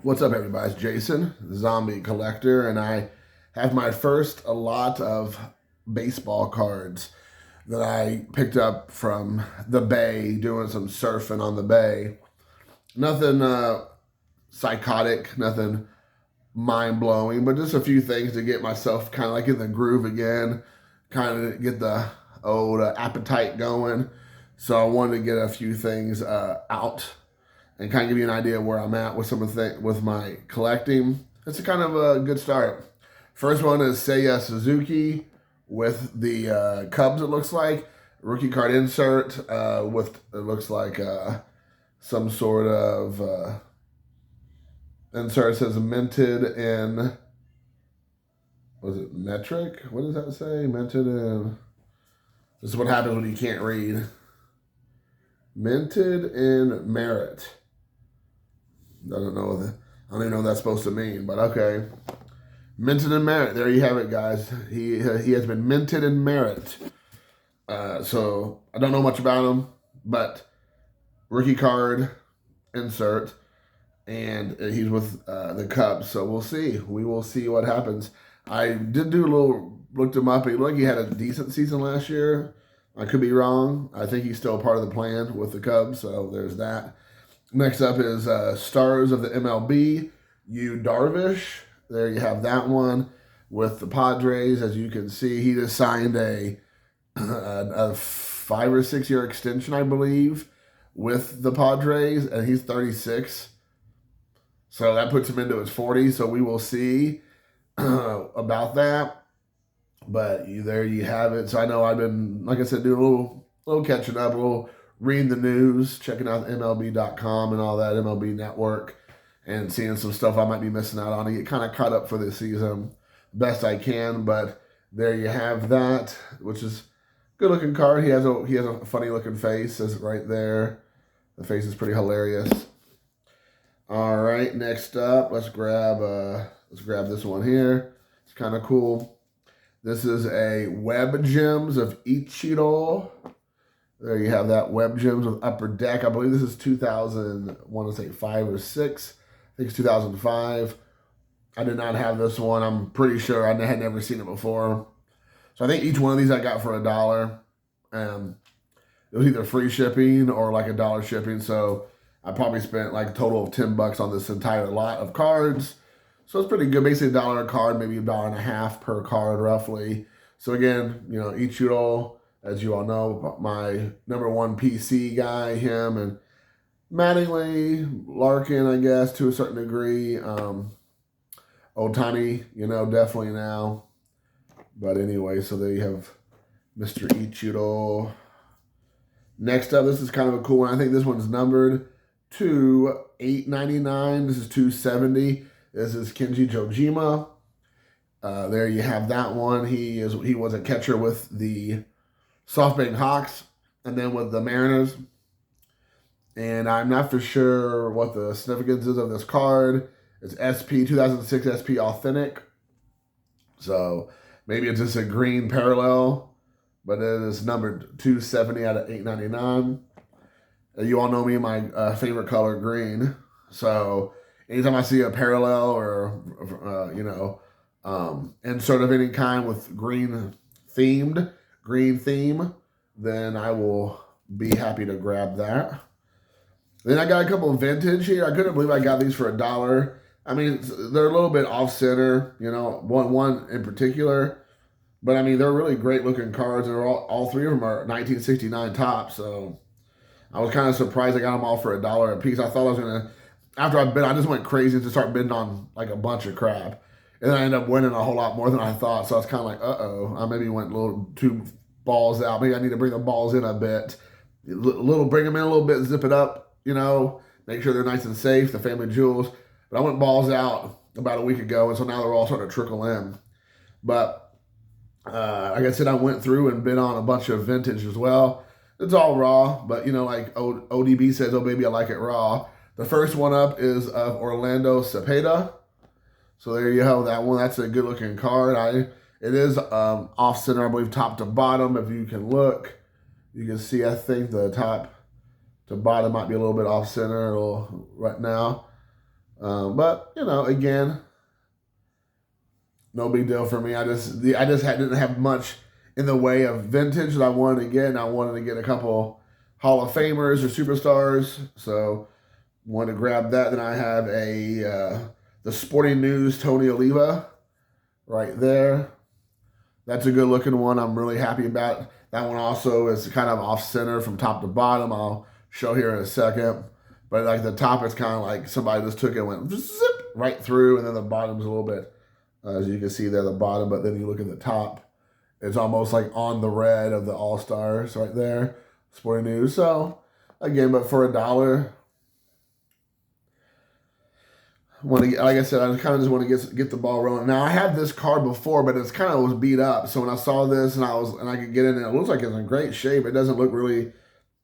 What's up, everybody? It's Jason, the Zombie Collector, and I have my first lot of baseball cards that I picked up from the Bay, doing some surfing on the Bay. Nothing psychotic, nothing mind blowing, but just a few things to get myself kind of like in the groove again, kind of get the old appetite going. So I wanted to get a few things out and kind of give you an idea of where I'm at with some of with my collecting. It's a kind of a good start. First one is Seiya Suzuki with the Cubs. It looks like rookie card insert with it looks like some sort of insert. It says minted in, was it metric? What does that say? Minted in. This is what happens when you can't read. Minted in merit. I don't even know what that's supposed to mean, but okay. Minted in merit. There you have it, guys. He has been minted in merit. So I don't know much about him, but rookie card insert, and he's with the Cubs. So we'll see. We will see what happens. I did do a little, looked him up. He looked like he had a decent season last year. I could be wrong. I think he's still part of the plan with the Cubs, so there's that. Next up is Stars of the MLB, Yu Darvish. There you have that one with the Padres. As you can see, he just signed a 5 or 6 year extension, I believe, with the Padres, and he's 36. So that puts him into his 40s. So we will see about that. But there you have it. So I know I've been, like I said, doing a little catching up, a little reading the news, checking out MLB.com and all that, MLB Network, and seeing some stuff I might be missing out on to get kind of caught up for this season best I can. But there you have that, which is a good looking card. He has a funny looking face, says it right there. The face is pretty hilarious. All right, next up, let's grab this one here. It's kind of cool. This is a Web Gems of Ichiro. There you have that, Web Gems with Upper Deck. I believe this is 2000, I want to say 5 or 6. I think it's 2005. I did not have this one. I'm pretty sure I had never seen it before. So I think each one of these I got for $1. It was either free shipping or like $1 shipping. So I probably spent like a total of $10 on this entire lot of cards. So it's pretty good. Basically $1 a card, maybe $1.50 per card roughly. So again, Ichiro, as you all know, my #1 PC guy, him, and Mattingly, Larkin, I guess, to a certain degree. Otani, definitely now. But anyway, so there you have Mr. Ichiro. Next up, this is kind of a cool one. I think this one's numbered to $8.99. This is $2.70. This is Kenji Jojima. There you have that one. He was a catcher with the SoftBank Hawks and then with the Mariners. And I'm not for sure what the significance is of this card. It's SP 2006 SP Authentic. So maybe it's just a green parallel, but it is numbered 270 out of 899. You all know me, my favorite color, green. So anytime I see a parallel or insert of any kind with green theme, then I will be happy to grab that. Then I got a couple of vintage here. I couldn't believe I got these for $1. I mean, they're a little bit off center, one in particular. But I mean, they're really great looking cards, and all three of them are 1969 tops. So I was kind of surprised I got them all for $1 a piece. I thought I was gonna, after I bid, I just went crazy to start bidding on like a bunch of crap, and then I ended up winning a whole lot more than I thought. So I was kind of like, I maybe went a little too balls out. Maybe I need to bring the balls in a bit, bring them in a little bit, zip it up. Make sure they're nice and safe, the family jewels. But I went balls out about a week ago, and so now they're all starting to trickle in. But like I said, I went through and bid on a bunch of vintage as well. It's all raw, but like ODB says, oh baby, I like it raw. The first one up is of Orlando Cepeda. So there you have that one. That's a good looking card. It is off center, I believe, top to bottom. If you can look, you can see, I think the top to bottom might be a little bit off center right now. But again, no big deal for me. Didn't have much in the way of vintage that I wanted to get. And I wanted to get a couple Hall of Famers or superstars, so wanted to grab that. Then I have the Sporting News Tony Oliva right there. That's a good looking one. I'm really happy about that one. Also is kind of off center from top to bottom. I'll show here in a second. But like the top is kind of like somebody just took it and went zip right through, and then the bottom's a little bit, as you can see there, the bottom. But then you look at the top, it's almost like on the red of the All Stars right there, Sporting News. So again, but for $1, like I said, I kind of just want to get the ball rolling. Now I had this card before, but it's kind of was beat up. So when I saw this and I could get in it, it looks like it's in great shape. It doesn't look really,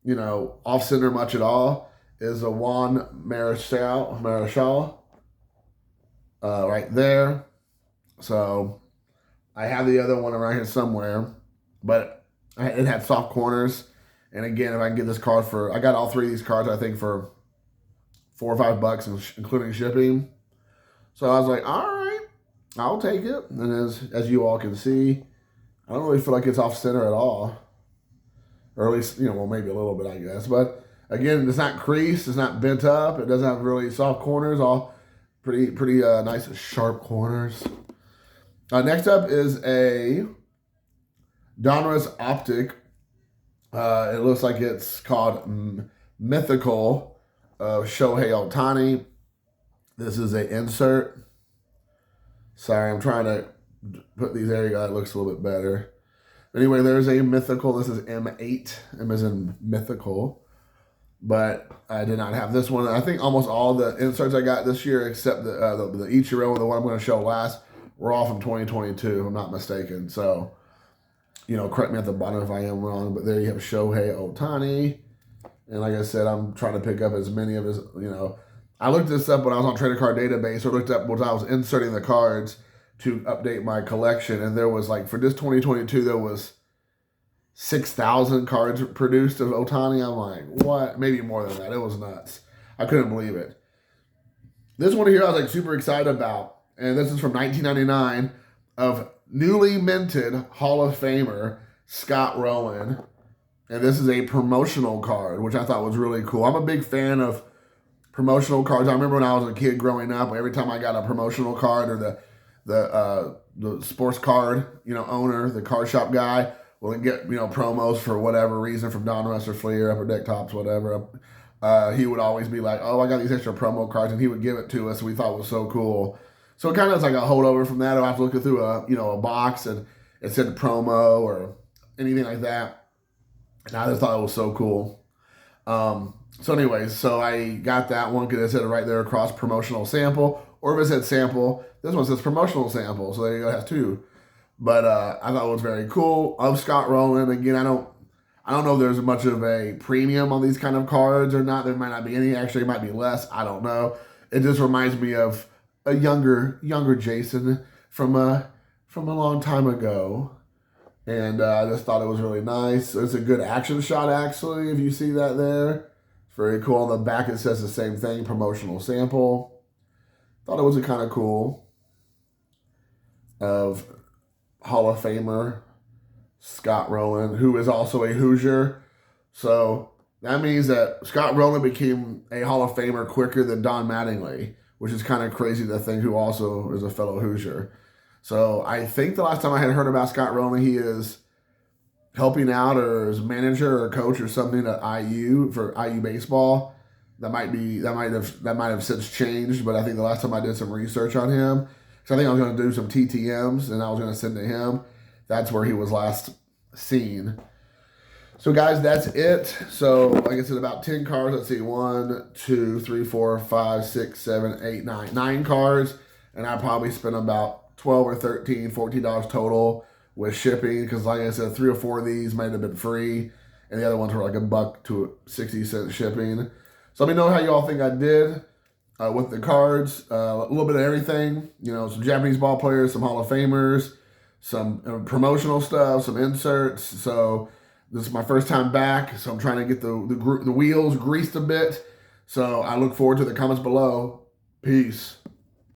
off center much at all. Is a Juan Marichal right there. So I have the other one around here somewhere, but it had soft corners. And again, if I can get this card I got all three of these cards, I think, for $4 or $5, including shipping. So I was like, all right, I'll take it. And as you all can see, I don't really feel like it's off center at all. Or at least, well, maybe a little bit, I guess. But again, it's not creased, it's not bent up, it doesn't have really soft corners, all pretty nice sharp corners. Next up is a Donruss Optic. It looks like it's called Mythical of Shohei Ohtani. This is an insert. Sorry, I'm trying to put these there. It looks a little bit better. Anyway, there's a Mythical. This is M8. M as in Mythical. But I did not have this one. I think almost all the inserts I got this year, except the Ichiro, the one I'm going to show last, were all from 2022, if I'm not mistaken. So, correct me at the bottom if I am wrong. But there you have Shohei Ohtani. And like I said, I'm trying to pick up as many of his, I looked this up when I was on Trader Card Database, or looked up when I was inserting the cards to update my collection. And there was for this 2022, there was 6,000 cards produced of Ohtani. I'm like, what? Maybe more than that. It was nuts. I couldn't believe it. This one here I was super excited about. And this is from 1999 of newly minted Hall of Famer Scott Rolen. And this is a promotional card, which I thought was really cool. I'm a big fan of promotional cards. I remember when I was a kid growing up, every time I got a promotional card, or the sports card, owner, the card shop guy, will get, promos for whatever reason from Donruss or Fleer, Upper Deck Tops, whatever. He would always be like, oh, I got these extra promo cards, and he would give it to us, and we thought it was so cool. So it kind of is like a holdover from that. I'll have to look through a box, and it said promo or anything like that. And I just thought it was so cool. So anyways, so I got that one because it said right there across promotional sample. Or if it said sample, this one says promotional sample. So there you go, it has two. But I thought it was very cool. Of Scott Rolen. Again, I don't know if there's much of a premium on these kind of cards or not. There might not be any. Actually, it might be less. I don't know. It just reminds me of a younger Jason from a long time ago. And I just thought it was really nice. It's a good action shot, actually, if you see that there. It's very cool. On the back, it says the same thing, promotional sample. Thought it was a kind of cool of Hall of Famer Scott Rolen, who is also a Hoosier. So that means that Scott Rolen became a Hall of Famer quicker than Don Mattingly, which is kind of crazy to think, who also is a fellow Hoosier. So I think the last time I had heard about Scott Rolen, he is helping out or as manager or coach or something at IU for IU baseball. That might have since changed, but I think the last time I did some research on him, because I think I was going to do some TTMs and I was going to send to him. That's where he was last seen. So guys, that's it. So like I said, about 10 cards. Let's see, 1, 2, 3, 4, 5, 6, 7, 8, 9. 9 cards, and I probably spent about $12 or $13, $14 total with shipping, because like I said, 3 or 4 of these might have been free, and the other ones were like $1 to 60 cents shipping. So let me know how you all think I did with the cards. A little bit of everything, some Japanese ball players, some Hall of Famers, some promotional stuff, some inserts. So this is my first time back, so I'm trying to get the wheels greased a bit. So I look forward to the comments below. Peace.